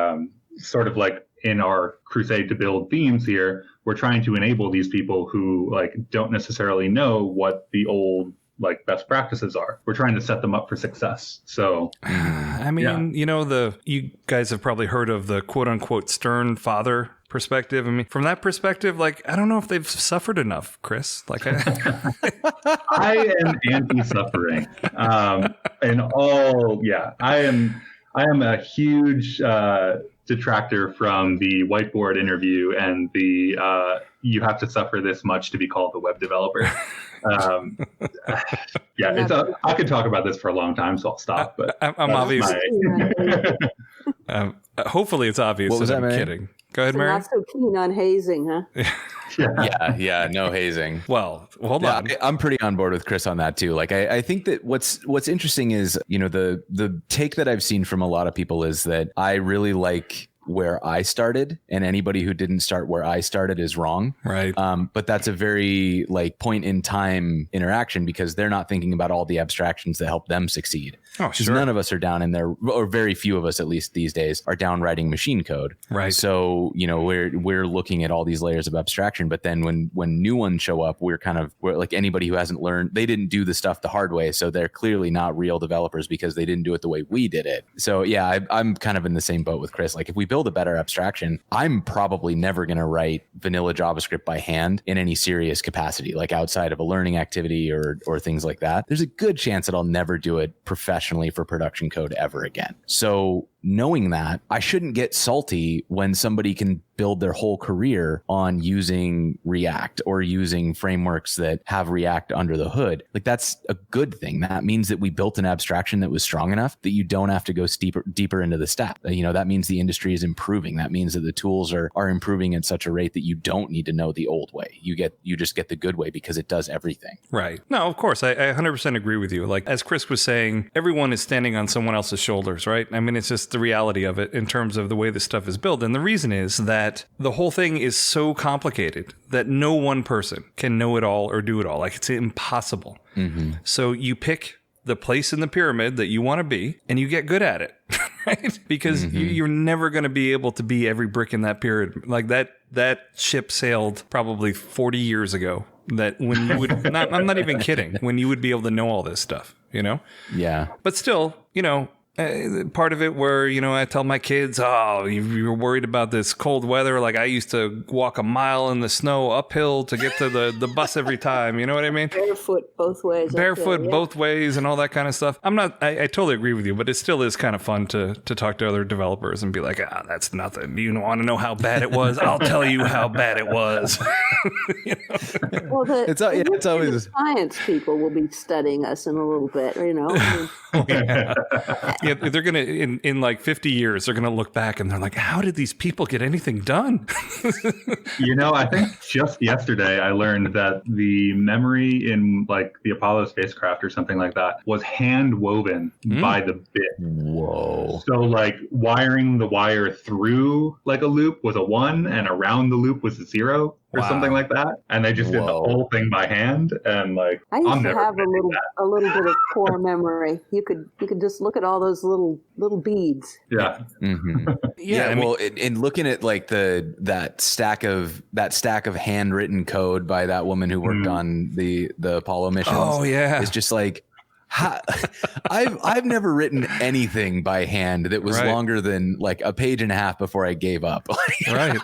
sort of like in our crusade to build themes here, we're trying to enable these people who like don't necessarily know what the old like best practices are. We're trying to set them up for success. So, I mean, you guys have probably heard of the quote unquote stern father perspective. I mean, from that perspective, like, I don't know if they've suffered enough, Chris. Like, I am anti-suffering. I am a huge detractor from the whiteboard interview and the you have to suffer this much to be called a web developer. I could talk about this for a long time, so I'll stop. But I'm obvious. Hopefully, it's obvious that I'm kidding. Go ahead, Mary. Not so keen on hazing, huh? Yeah, no hazing. Well, hold on. I'm pretty on board with Chris on that too. Like, I think that what's interesting is, the take that I've seen from a lot of people is that I really like where I started, and anybody who didn't start where I started is wrong. Right. But that's a very like point in time interaction, because they're not thinking about all the abstractions that help them succeed. Oh, sure. None of us are down in there, or very few of us, at least these days, are down writing machine code. Right. So, we're looking at all these layers of abstraction, but then when new ones show up, we're like anybody who hasn't learned, they didn't do the stuff the hard way. So they're clearly not real developers because they didn't do it the way we did it. So yeah, I'm kind of in the same boat with Chris. Like, if we build a better abstraction, I'm probably never going to write vanilla JavaScript by hand in any serious capacity, like outside of a learning activity or things like that. There's a good chance that I'll never do it professionally for production code ever again. So knowing that, I shouldn't get salty when somebody can build their whole career on using React or using frameworks that have React under the hood. Like, that's a good thing. That means that we built an abstraction that was strong enough that you don't have to go deeper into the stack. That means the industry is improving. That means that the tools are improving at such a rate that you don't need to know the old way. You just get the good way because it does everything. Right. No, of course. I 100% agree with you. Like, as Chris was saying, everyone is standing on someone else's shoulders, right? I mean, it's just the reality of it in terms of the way this stuff is built. And the reason is that the whole thing is so complicated that no one person can know it all or do it all. Like, it's impossible. Mm-hmm. So you pick the place in the pyramid that you want to be and you get good at it, right? Because you're never going to be able to be every brick in that pyramid. Like, that ship sailed probably 40 years ago. That when you would I'm not even kidding, when you would be able to know all this stuff, Yeah. But still, part of it where, I tell my kids, oh, you're worried about this cold weather. Like, I used to walk a mile in the snow uphill to get to the bus every time. You know what I mean? Barefoot both ways. Barefoot both ways and all that kind of stuff. I totally agree with you, but it still is kind of fun to talk to other developers and be like, that's nothing. You want to know how bad it was? I'll tell you how bad it was. Well, it's always science people will be studying us in a little bit, Yeah, they're going to, in like 50 years, they're going to look back and they're like, how did these people get anything done? I think just yesterday I learned that the memory in like the Apollo spacecraft or something like that was hand woven by the bit. Whoa. So like wiring the wire through like a loop was a 1 and around the loop was a 0. Or something like that, and they just did the whole thing by hand. And like, I used to have a little bit of core memory. You could just look at all those little beads. Yeah, Well, in looking at like that stack of handwritten code by that woman who worked on the Apollo missions, it's just like, I've never written anything by hand that was longer than like a page and a half before I gave up. Right.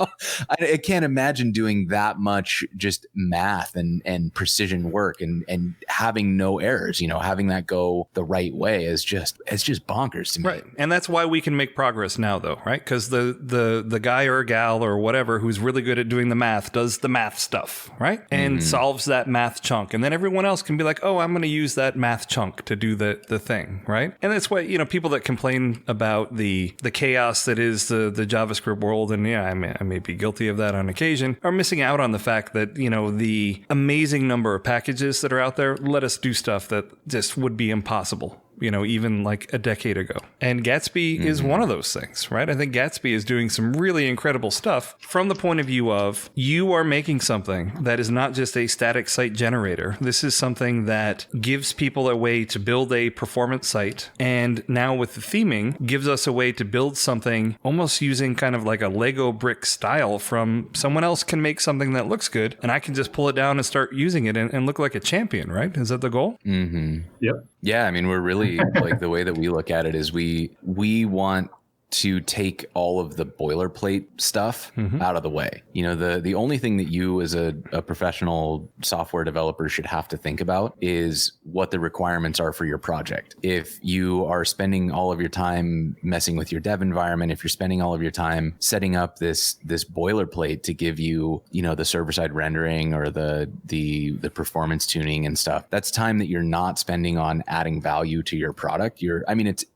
I can't imagine doing that much just math and precision work and having no errors, having that go the right way is just bonkers to me. Right. And that's why we can make progress now though, right? Because the guy or gal or whatever who's really good at doing the math does the math stuff, right? And solves that math chunk. And then everyone else can be like, oh, I'm going to use that math chunk to do the thing, right? And that's why, people that complain about the chaos that is the JavaScript world, and I may be guilty of that on occasion, are missing out on the fact that, the amazing number of packages that are out there let us do stuff that just would be impossible, even like a decade ago. And Gatsby is one of those things, right? I think Gatsby is doing some really incredible stuff from the point of view of you are making something that is not just a static site generator. This is something that gives people a way to build a performance site. And now with the theming, gives us a way to build something almost using kind of like a Lego brick style from someone else can make something that looks good. And I can just pull it down and start using it and look like a champion, right? Is that the goal? Mm-hmm. Yep. Yeah, I mean, we're really like the way that we look at it is we want to take all of the boilerplate stuff out of the way. The only thing that you as a professional software developer should have to think about is what the requirements are for your project. If you are spending all of your time messing with your dev environment, if you're spending all of your time setting up this boilerplate to give you, the server-side rendering or the performance tuning and stuff, that's time that you're not spending on adding value to your product.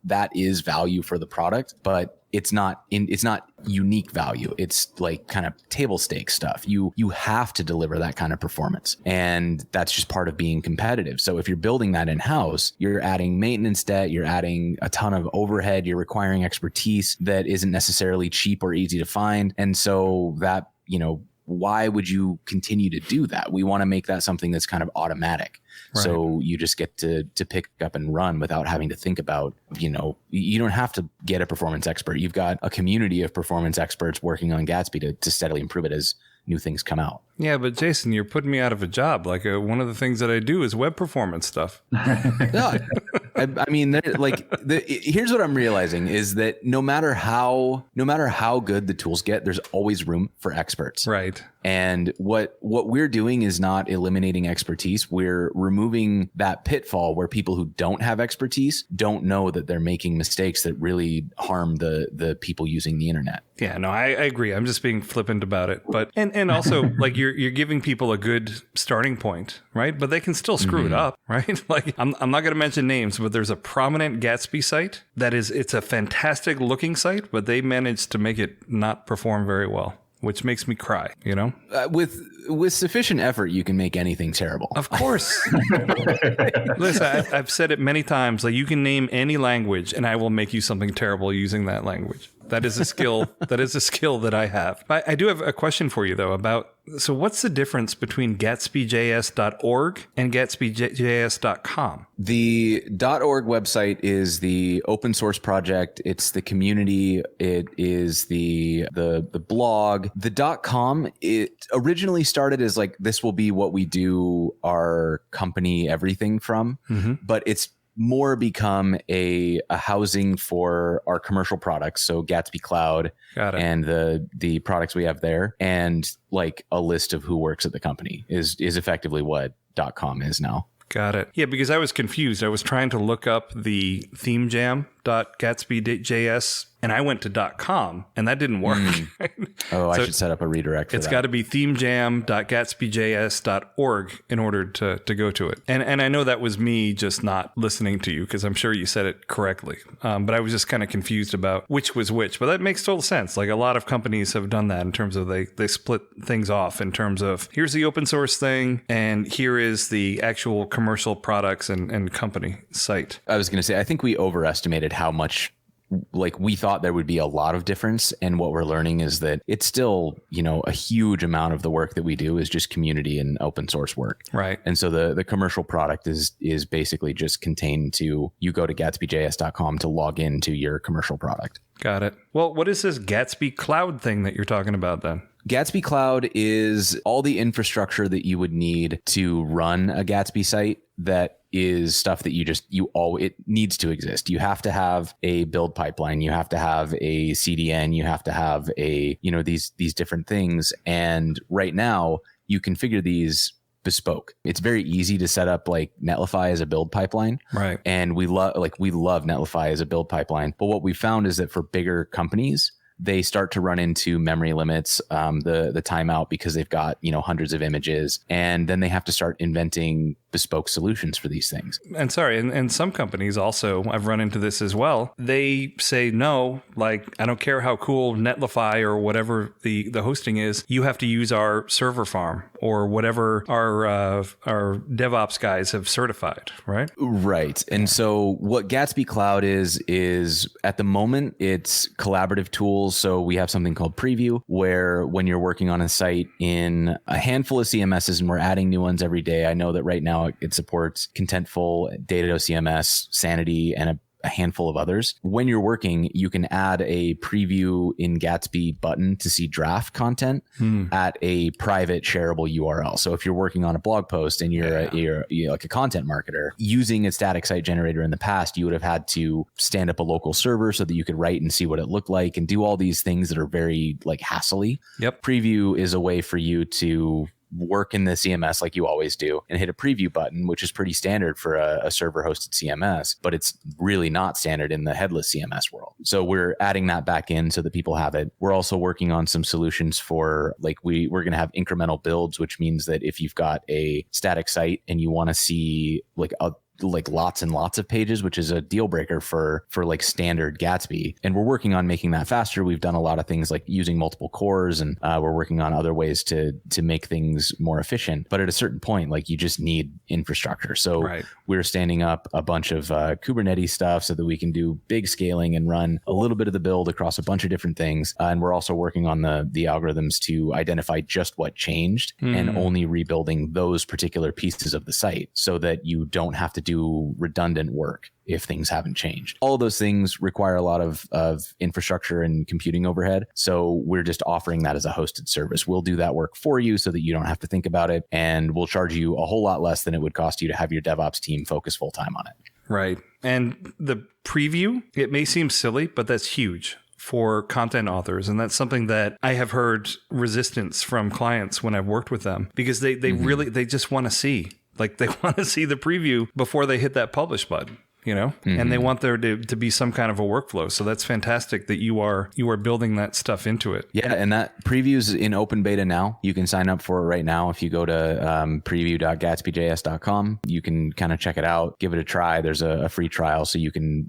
That is value for the product, but it's not unique value. It's like kind of table stakes stuff. You have to deliver that kind of performance, and that's just part of being competitive. So if you're building that in-house, you're adding maintenance debt, you're adding a ton of overhead, you're requiring expertise that isn't necessarily cheap or easy to find. And so that, why would you continue to do that? We want to make that something that's kind of automatic. Right. So you just get to pick up and run without having to think about, you don't have to get a performance expert. You've got a community of performance experts working on Gatsby to steadily improve it as new things come out. Yeah, but Jason, you're putting me out of a job. Like one of the things that I do is web performance stuff. No, here's what I'm realizing is that no matter how good the tools get, there's always room for experts. Right. And what we're doing is not eliminating expertise. We're removing that pitfall where people who don't have expertise don't know that they're making mistakes that really harm the people using the internet. Yeah, no, I agree. I'm just being flippant about it. But and also like you're giving people a good starting point, right? But they can still screw it up, right? Like I'm not going to mention names, but there's a prominent Gatsby site it's a fantastic looking site, but they managed to make it not perform very well, which makes me cry, With sufficient effort, you can make anything terrible. Of course. Listen, I've said it many times, like you can name any language and I will make you something terrible using that language. That is a skill. That is a skill that I have. I do have a question for you though so what's the difference between gatsbyjs.org and gatsbyjs.com? The .org website is the open source project. It's the community. It is the blog. The .com, it originally started as like, this will be what we do our company everything from, but it's more become a housing for our commercial products. So Gatsby Cloud and the products we have there, and like a list of who works at the company is effectively what .com is now. Got it. Yeah, because I was confused. I was trying to look up the theme jam.gatsby.js and I went to .com and that didn't work. Oh, I should set up a redirect for It's that. got to be themejam.gatsbyjs.org in order to go to it. And I know that was me just not listening to you because I'm sure you said it correctly. But I was just kind of confused about which was which. But that makes total sense. Like a lot of companies have done that in terms of they split things off in terms of here's the open source thing and here is the actual commercial products and company site. I was going to say, I think we overestimated how much like we thought there would be a lot of difference. And what we're learning is that it's still, a huge amount of the work that we do is just community and open source work. Right. And so the commercial product is basically just contained to, you go to gatsbyjs.com to log into your commercial product. Got it. Well, what is this Gatsby Cloud thing that you're talking about then? Gatsby Cloud is all the infrastructure that you would need to run a Gatsby site. That is stuff that it needs to exist. You have to have a build pipeline. You have to have a CDN. You have to have these different things. And right now you configure these bespoke. It's very easy to set up like Netlify as a build pipeline. Right. And we love Netlify as a build pipeline. But what we found is that for bigger companies, they start to run into memory limits, the timeout, because they've got, hundreds of images, and then they have to start inventing bespoke solutions for these things. And and some companies also, I've run into this as well. They say, no, like, I don't care how cool Netlify or whatever the hosting is, you have to use our server farm or whatever our DevOps guys have certified, right? Right. And so what Gatsby Cloud is at the moment, it's collaborative tools. So we have something called Preview, where when you're working on a site in a handful of CMSs, and we're adding new ones every day. I know that right now it supports Contentful, Datado CMS, Sanity, and a handful of others. When you're working, you can add a preview in Gatsby button to see draft content at a private shareable URL. So if you're working on a blog post and you're like a content marketer, using a static site generator in the past, you would have had to stand up a local server so that you could write and see what it looked like and do all these things that are very like hassly. Yep. Preview is a way for you to work in the CMS like you always do and hit a preview button, which is pretty standard for a server hosted CMS, but it's really not standard in the headless CMS world. So we're adding that back in so that people have it. We're also working on some solutions for like, we're going to have incremental builds, which means that if you've got a static site and you want to see like lots and lots of pages, which is a deal breaker for like standard Gatsby. And we're working on making that faster. We've done a lot of things like using multiple cores, and we're working on other ways to make things more efficient. But at a certain point, like, you just need infrastructure. So we're standing up a bunch of Kubernetes stuff so that we can do big scaling and run a little bit of the build across a bunch of different things. And we're also working on the algorithms to identify just what changed and only rebuilding those particular pieces of the site so that you don't have to do redundant work if things haven't changed. All of those things require a lot of infrastructure and computing overhead. So we're just offering that as a hosted service. We'll do that work for you so that you don't have to think about it. And we'll charge you a whole lot less than it would cost you to have your DevOps team focus full time on it. Right. And the preview, it may seem silly, but that's huge for content authors. And that's something that I have heard resistance from clients when I've worked with them, because they really, they just want to see. Like, they want to see the preview before they hit that publish button, and they want there to be some kind of a workflow. So that's fantastic that you are building that stuff into it. Yeah. And that preview is in open beta now. You can sign up for it right now. If you go to preview.gatsbyjs.com, you can kind of check it out, give it a try. There's a free trial so you can,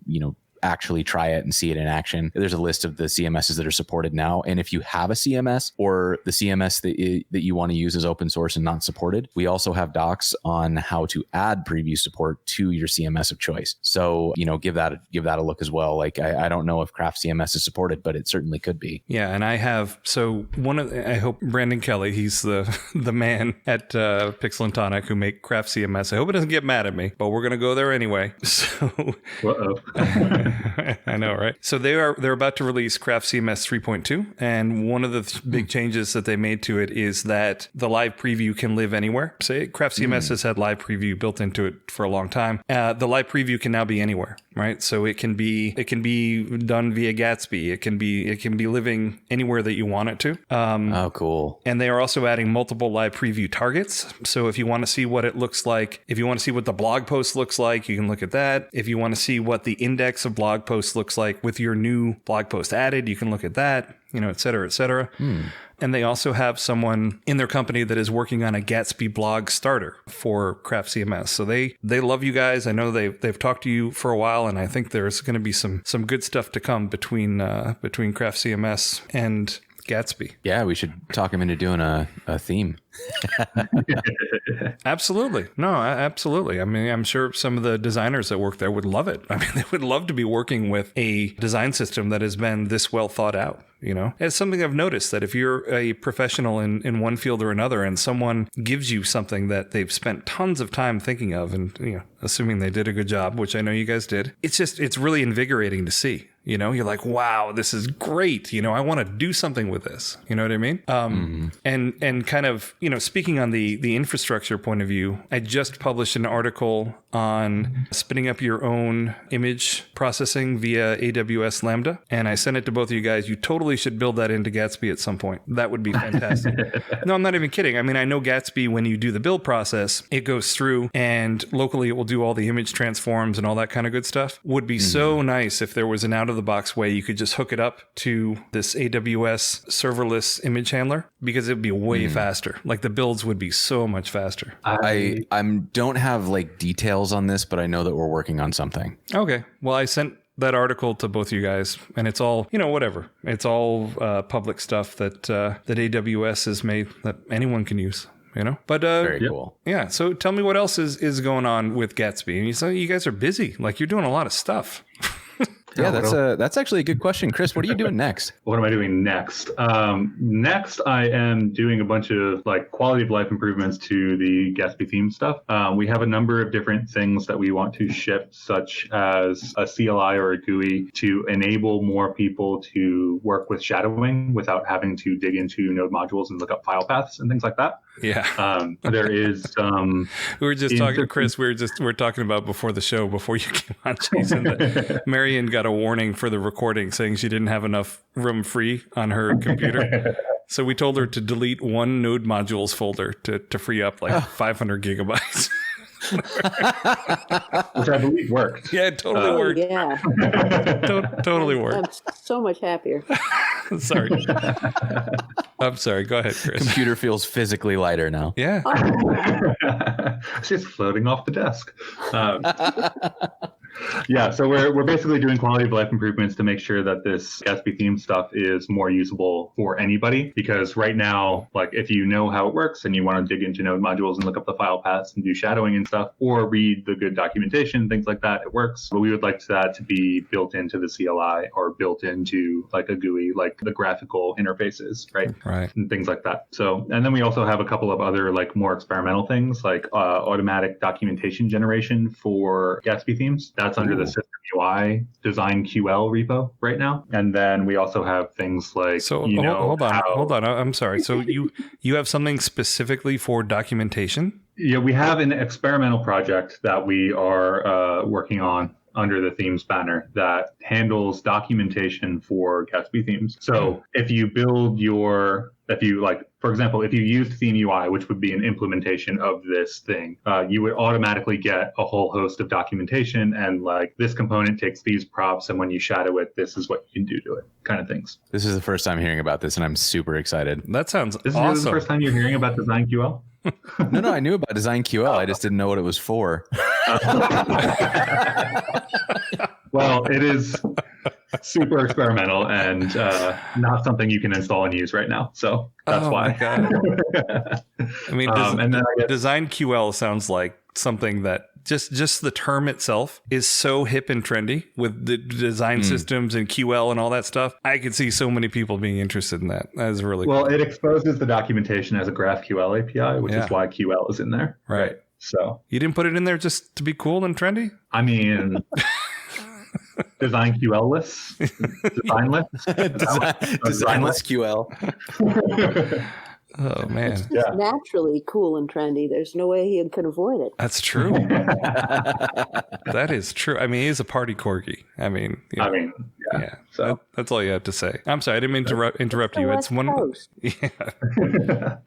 actually try it and see it in action. There's a list of the CMSs that are supported now. And if you have a CMS or the CMS that you want to use is open source and not supported, we also have docs on how to add preview support to your CMS of choice. So, give that a look as well. Like, I don't know if Craft CMS is supported, but it certainly could be. Yeah. And I hope Brandon Kelly, he's the man at Pixel and Tonic who make Craft CMS. I hope it doesn't get mad at me, but we're going to go there anyway. So I know, right? So they're about to release Craft CMS 3.2, and one of the big changes that they made to it is that the live preview can live anywhere. Say Craft CMS has had live preview built into it for a long time. The live preview can now be anywhere, right? So it can be done via Gatsby. It can be living anywhere that you want it to. Oh, cool! And they are also adding multiple live preview targets. So if you want to see what it looks like, if you want to see what the blog post looks like, you can look at that. If you want to see what the index of blog post looks like with your new blog post added, you can look at that, et cetera, et cetera. And they also have someone in their company that is working on a Gatsby blog starter for Craft CMS. So they love you guys. I know they've talked to you for a while, and I think there's going to be some good stuff to come between Craft CMS and Gatsby. Yeah, we should talk him into doing a theme. Absolutely. No, absolutely. I mean, I'm sure some of the designers that work there would love it. I mean, they would love to be working with a design system that has been this well thought out. It's something I've noticed, that if you're a professional in one field or another and someone gives you something that they've spent tons of time thinking of, and assuming they did a good job, which I know you guys did, it's really invigorating to see. You're like, wow, this is great. I want to do something with this. You know what I mean? And kind of, speaking on the infrastructure point of view, I just published an article on spinning up your own image processing via AWS Lambda. And I sent it to both of you guys. You totally should build that into Gatsby at some point. That would be fantastic. No, I'm not even kidding. I mean, I know Gatsby, when you do the build process, it goes through and locally it will do all the image transforms and all that kind of good stuff. Would be so nice if there was an out of the box way you could just hook it up to this AWS serverless image handler, because it would be way faster. Like the builds would be so much faster. I don't have like details on this, but I know that we're working on something. Okay. Well, I sent that article to both you guys, and it's all, whatever. It's all public stuff that AWS has made that anyone can use. But very cool. Yeah. So tell me what else is going on with Gatsby. And you guys are busy. Like, you're doing a lot of stuff. Yeah, that's actually a good question. Chris, what are you doing next? What am I doing next? Next, I am doing a bunch of like quality of life improvements to the Gatsby theme stuff. We have a number of different things that we want to ship, such as a CLI or a GUI to enable more people to work with shadowing without having to dig into node modules and look up file paths and things like that. Yeah. There is we were just talking, Chris, we were talking about before the show, before you came on, Jason, that Marion got a warning for the recording saying she didn't have enough room free on her computer. So we told her to delete one node modules folder to free up like 500 gigabytes. Which I believe worked. Yeah, it totally worked. Yeah. Totally worked. I'm so much happier. Sorry. I'm sorry. Go ahead, Chris. Computer feels physically lighter now. Yeah. It's just floating off the desk. Yeah, so we're basically doing quality of life improvements to make sure that this Gatsby theme stuff is more usable for anybody. Because right now, like, if you know how it works and you want to dig into node modules and look up the file paths and do shadowing and stuff, or read the good documentation, things like that, it works. But we would like that to be built into the CLI or built into like a GUI, like the graphical interfaces, right? Right. And things like that. So, and then we also have a couple of other like more experimental things, like automatic documentation generation for Gatsby themes. That's under the System UI Design QL repo right now. And then we also have things like, hold on. I'm sorry. So you have something specifically for documentation? Yeah, we have an experimental project that we are working on under the themes banner that handles documentation for Gatsby themes. So if you build for example, if you used Theme UI, which would be an implementation of this thing, you would automatically get a whole host of documentation and like this component takes these props, and when you shadow it, this is what you can do to it, kind of things. This is the first time hearing about this, and I'm super excited. That sounds This awesome. is the first time you're hearing about Design QL? No, I knew about Design QL. I just didn't know what it was for. Well, it is super experimental and not something you can install and use right now. So that's why. My God. I mean, and then Design QL sounds like something that just the term itself is so hip and trendy with the design systems and QL and all that stuff. I could see so many people being interested in that. That is really well, cool. It exposes the documentation as a GraphQL API, which is why QL is in there. Right. So you didn't put it in there just to be cool and trendy? I mean, design QL lists, design lists, Designless QL. Oh, man. It's just naturally cool and trendy. There's no way he could avoid it. That's true. That is true. I mean, he's a party corgi. I mean, yeah. So that's all you have to say. I'm sorry, I didn't mean to interrupt you. It's one.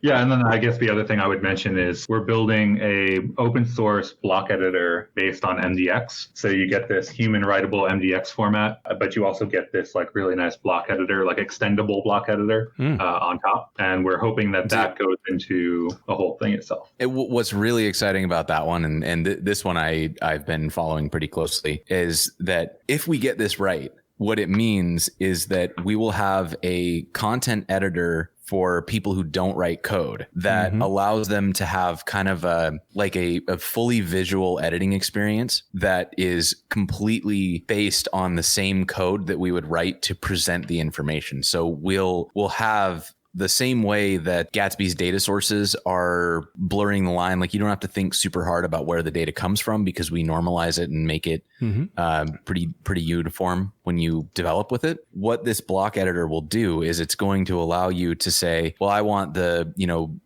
Yeah, and then I guess the other thing I would mention is we're building a open source block editor based on MDX. So you get this human writable MDX format, but you also get this like really nice block editor, like extendable block editor on top. And we're hoping that goes into the whole thing itself. What's really exciting about that one, and this one I've been following pretty closely, is that if we get this right, what it means is that we will have a content editor for people who don't write code that allows them to have kind of a fully visual editing experience that is completely based on the same code that we would write to present the information. So we'll have the same way that Gatsby's data sources are blurring the line. Like, you don't have to think super hard about where the data comes from because we normalize it and make it pretty uniform. when you develop with it. What this block editor will do is it's going to allow you to say, well, I want the,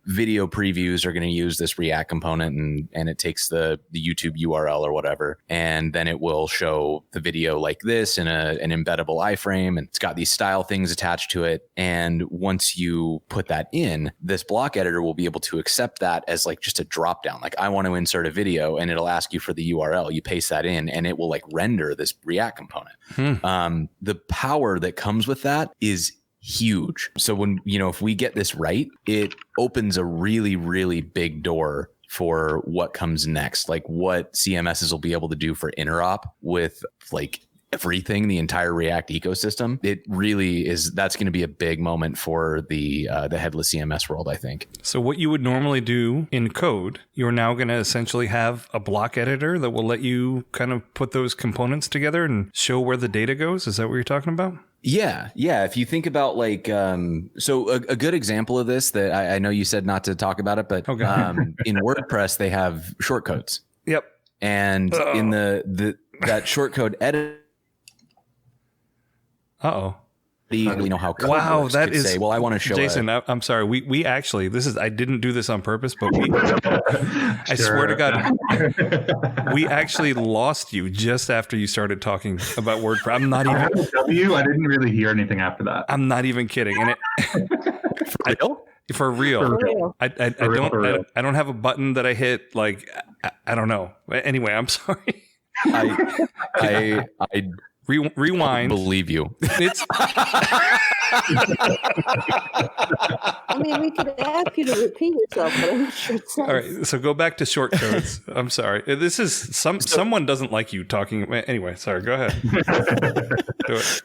video previews are going to use this React component, and it takes the YouTube URL or whatever. And then it will show the video like this in an embeddable iframe. And it's got these style things attached to it. And once you put that in, this block editor will be able to accept that as like just a drop down. Like, I want to insert a video, and it'll ask you for the URL. You paste that in, and it will like render this React component. The power that comes with that is huge. So when, if we get this right, it opens a really, really big door for what comes next, like what CMSs will be able to do for interop with like everything, the entire React ecosystem. It really is. That's going to be a big moment for the headless CMS world, I think. So what you would normally do in code, you're now going to essentially have a block editor that will let you kind of put those components together and show where the data goes. Is that what you're talking about? Yeah. If you think about like, so a good example of this that I know you said not to talk about it, but in WordPress they have shortcodes. Yep. And in that shortcode edit. You know how code works. That is say, well, I want to show Jason. I'm sorry. We actually, I didn't do this on purpose, but I swear to God, we actually lost you just after you started talking about WordPress. I'm not even. I didn't really hear anything after that. I'm not even kidding. And For real. I don't have a button that I hit. Like, I don't know. Anyway, I'm sorry. I rewind. Believe you. It's. I mean, we could ask you to repeat yourself, but I'm not sure it's all right. So go back to shortcodes. I'm sorry. This is someone doesn't like you talking. Anyway, sorry. Go ahead. Do it.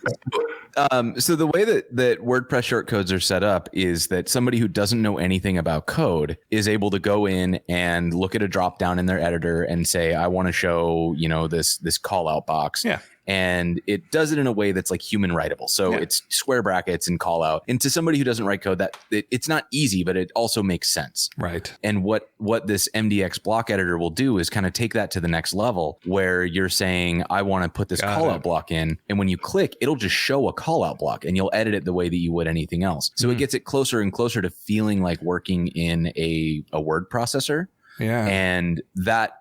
So the way that WordPress shortcodes are set up is that somebody who doesn't know anything about code is able to go in and look at a drop down in their editor and say, I want to show, this call out box. Yeah. And it does it in a way that's like human writable. So it's square brackets and call out. And to somebody who doesn't write code, that it's not easy, but it also makes sense. Right. And what this MDX block editor will do is kind of take that to the next level where you're saying, I want to put this call out block in. And when you click, it'll just show a call out block and you'll edit it the way that you would anything else. So it gets it closer and closer to feeling like working in a word processor. Yeah. And that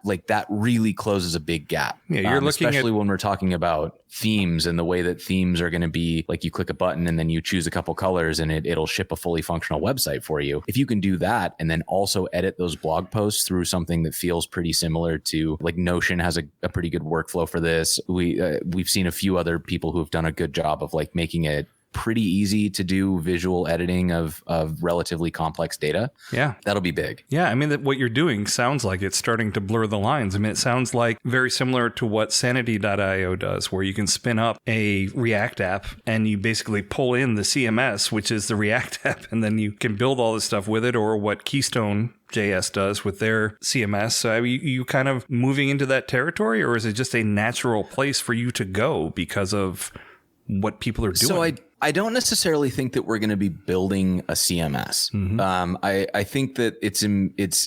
really closes a big gap. Yeah, you're looking especially when we're talking about themes and the way that themes are going to be like you click a button and then you choose a couple colors and it'll ship a fully functional website for you. If you can do that and then also edit those blog posts through something that feels pretty similar to like Notion has a pretty good workflow for this. We've seen a few other people who have done a good job of like making it pretty easy to do visual editing of relatively complex data. Yeah. That'll be big. Yeah. I mean, what you're doing sounds like it's starting to blur the lines. I mean, it sounds like very similar to what Sanity.io does, where you can spin up a React app and you basically pull in the CMS, which is the React app, and then you can build all this stuff with it, or what Keystone JS does with their CMS. So are you kind of moving into that territory, or is it just a natural place for you to go because of what people are doing? So I don't necessarily think that we're going to be building a CMS. Mm-hmm. I think that it's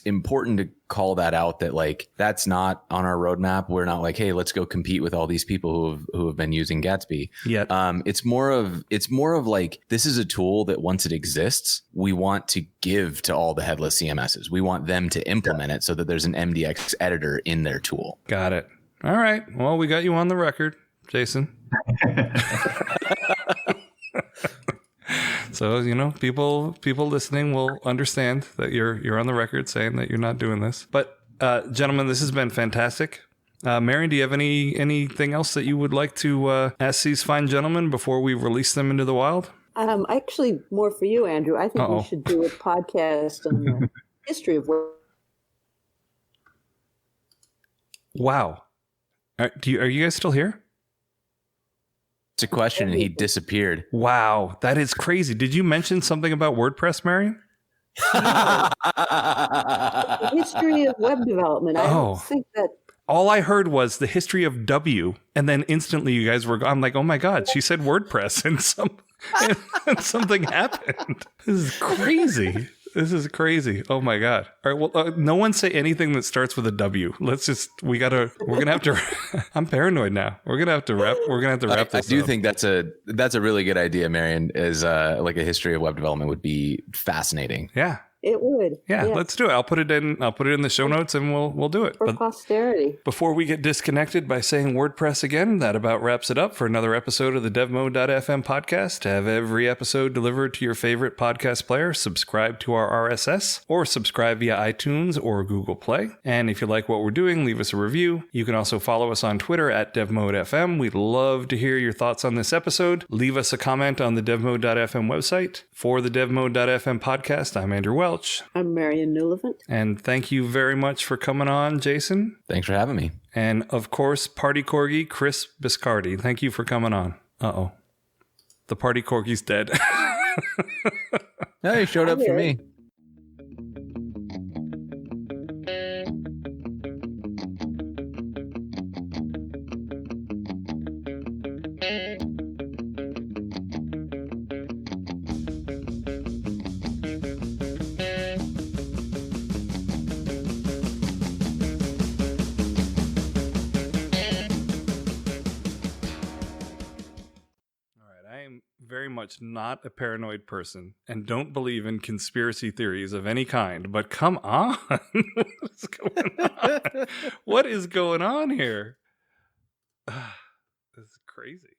important to call that out, that like that's not on our roadmap. We're not like, hey, let's go compete with all these people who have been using Gatsby. Yeah. It's more of like, this is a tool that once it exists, we want to give to all the headless CMSs. We want them to implement it so that there's an MDX editor in their tool. Got it. All right. Well, we got you on the record, Jason. So, people listening will understand that you're on the record saying that you're not doing this. But gentlemen, this has been fantastic. Marion, do you have anything else that you would like to ask these fine gentlemen before we release them into the wild? Actually, more for you, Andrew. I think we should do a podcast on the history of work. Wow. Are you guys still here? It's a question and he disappeared. Wow, that is crazy. Did you mention something about WordPress, Marion? The history of web development. I don't think that. All I heard was the history of W, and then instantly you guys were. I'm like, oh my god, she said WordPress, and something happened. This is crazy. This is crazy. Oh my God. All right. Well, no one say anything that starts with a W. We're going to have to, I'm paranoid now. We're going to have to wrap this I do up. think that's a really good idea, Marion, is like a history of web development would be fascinating. Yeah. It would. Yeah, let's do it. I'll put it in the show notes and we'll do it. For posterity. Before we get disconnected by saying WordPress again, that about wraps it up for another episode of the devMode.fm podcast. To have every episode delivered to your favorite podcast player, subscribe to our RSS or subscribe via iTunes or Google Play. And if you like what we're doing, leave us a review. You can also follow us on Twitter at devModeFM. We'd love to hear your thoughts on this episode. Leave us a comment on the devMode.fm website. For the devMode.fm podcast, I'm Andrew Welch. I'm Marion Newlevant. And thank you very much for coming on, Jason. Thanks for having me. And of course, Party Corgi, Chris Biscardi. Thank you for coming on. Uh-oh. The Party Corgi's dead. No, he showed up for me. Very much not a paranoid person and don't believe in conspiracy theories of any kind, but come on. What's going on? What is going on here? This is crazy.